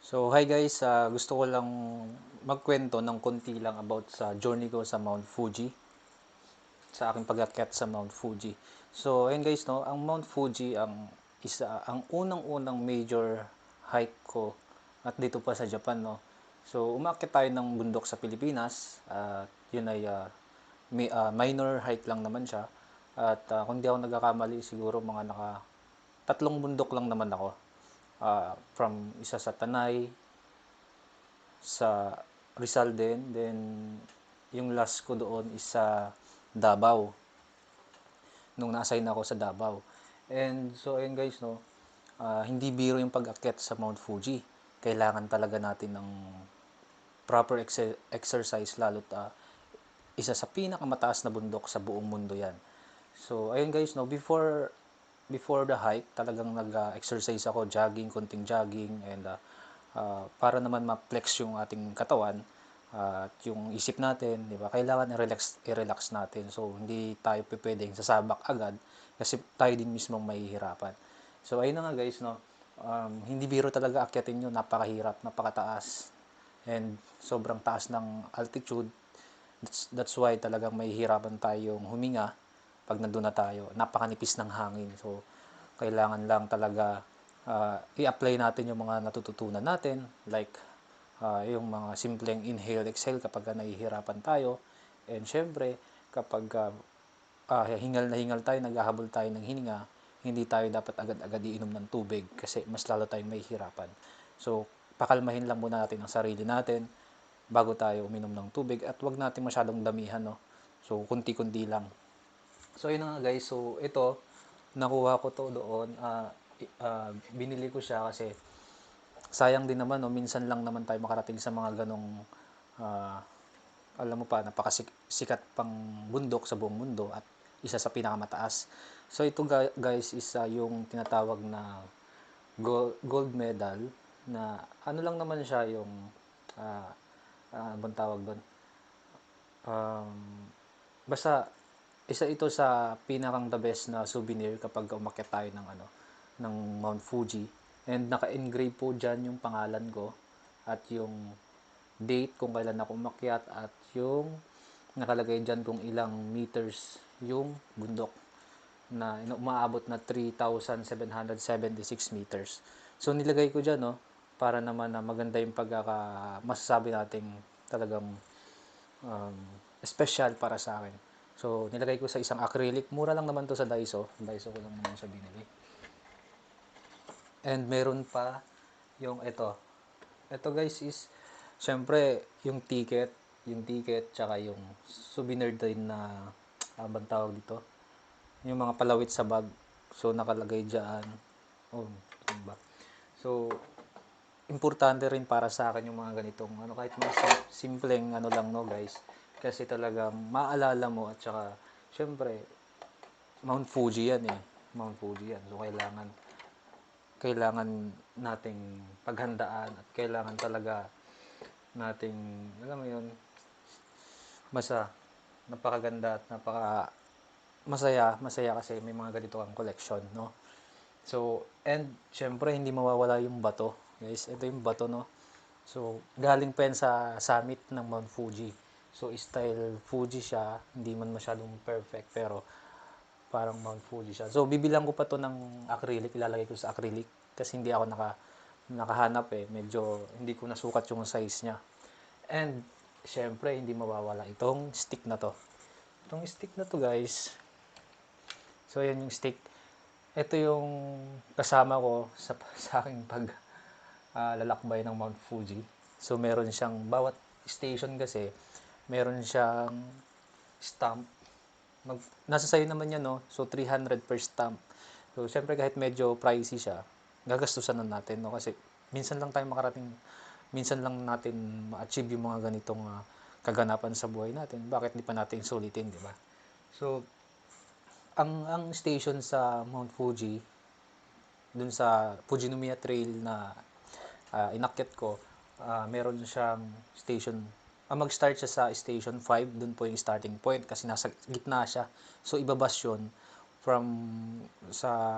So, hi guys, gusto ko lang magkwento ng konti lang about sa journey ko sa Mount Fuji, sa aking pag-akyat sa Mount Fuji. So, ayun guys, no, ang Mount Fuji ang unang-unang major hike ko at dito pa sa Japan, no. So, umakyat tayo ng bundok sa Pilipinas at yun ay minor hike lang naman siya. At kung di ako nagkakamali, siguro mga tatlong bundok lang naman ako. From isa sa Tanay, sa Rizal din. Then, yung last ko doon is sa Davao. Nung na-assign ako sa Davao. And so, ayun guys, no, hindi biro yung pag-akyat sa Mount Fuji. Kailangan talaga natin ng proper exercise, lalo't isa sa pinakamataas na bundok sa buong mundo yan. So, ayun guys, no, before the hike, talagang nag-exercise ako, jogging, konting jogging, and para naman ma-flex yung ating katawan at yung isip natin, di ba? Kailangan i-relax natin. So, hindi tayo pwedeng sasabak agad kasi tayo din mismong mahihirapan. So, ayun na nga guys, no? Hindi biro talaga akyatin yun, napakahirap, napakataas. And sobrang taas ng altitude. That's why talagang mahihirapan tayong huminga pag nandun na tayo. Napakanipis ng hangin. So, kailangan lang talaga i-apply natin yung mga natututunan natin. Like, yung mga simpleng inhale, exhale kapag nahihirapan tayo. And syempre, kapag hingal na hingal tayo, naghahabol tayo ng hininga, hindi tayo dapat agad-agad iinom ng tubig kasi mas lalo tayong mahihirapan. So, pakalmahin lang muna natin ang sarili natin bago tayo uminom ng tubig at wag natin masyadong damihan, no? So, kunti-kunti lang. So, yun nga guys. So, ito, nakuha ko to doon. Binili ko siya kasi sayang din naman, no? Minsan lang naman tayo makarating sa mga ganong uh, alam mo pa, napakasikat pang bundok sa buong mundo at isa sa pinakamataas. So ito guys is yung tinatawag na gold medal na ano lang naman siya yung uh, bang tawag doon? Um, Basta isa ito sa pinakang the best na souvenir kapag umakyat tayo ng Mount Fuji. And naka-engrave po diyan yung pangalan ko at yung date kung kailan ako umakyat at yung nakalagay diyan kung ilang meters yung bundok na umaabot na 3,776 meters. So nilagay ko diyan, no, para naman na maganda yung masasabi nating talagang um, special para sa akin. So nilagay ko sa isang acrylic. Mura lang naman to sa Daiso. Daiso ko lang naman siya binili. And meron pa yung ito. Ito guys is syempre yung ticket tsaka yung souvenir din na bang tawag dito. Yung mga palawit sa bag. So nakalagay diyan. Oh, ano ba? So importante rin para sa akin yung mga ganitong ano, kahit mga simpleng ano lang, no guys, kasi talagang maalala mo at saka syempre Mount Fuji yan, Mount Fuji yan. So kailangan nating paghandaan at kailangan talaga nating alam mo yun, basta napakaganda at masaya kasi may mga ganito kang collection, no. So, and syempre hindi mawawala yung bato. Guys, ito yung bato, no. So, galing pa yan sa summit ng Mount Fuji. So, style Fuji siya, hindi man masyadong perfect pero parang Mount Fuji siya. So, bibilang ko pa to ng acrylic, ilalagay ko sa acrylic kasi hindi ako nakahanap, medyo hindi ko nasukat yung size niya. And syempre hindi mawawala itong stick na to. Itong stick na to guys. So, yan yung stick. Ito yung kasama ko sa aking lalakbay ng Mount Fuji. So, meron siyang, bawat station kasi, meron siyang stamp. Nasa sayo naman yan, no? So, 300 per stamp. So, syempre kahit medyo pricey siya, gagastusan na natin, no? Kasi, minsan lang natin ma-achieve yung mga ganitong kaganapan sa buhay natin. Bakit di pa natin sulitin, di ba? So, ang station sa Mount Fuji, dun sa Fujinomiya Trail na inakyat ko, meron siyang station. Mag-start siya sa station 5, dun po yung starting point kasi nasa gitna siya. So ibabas yun from sa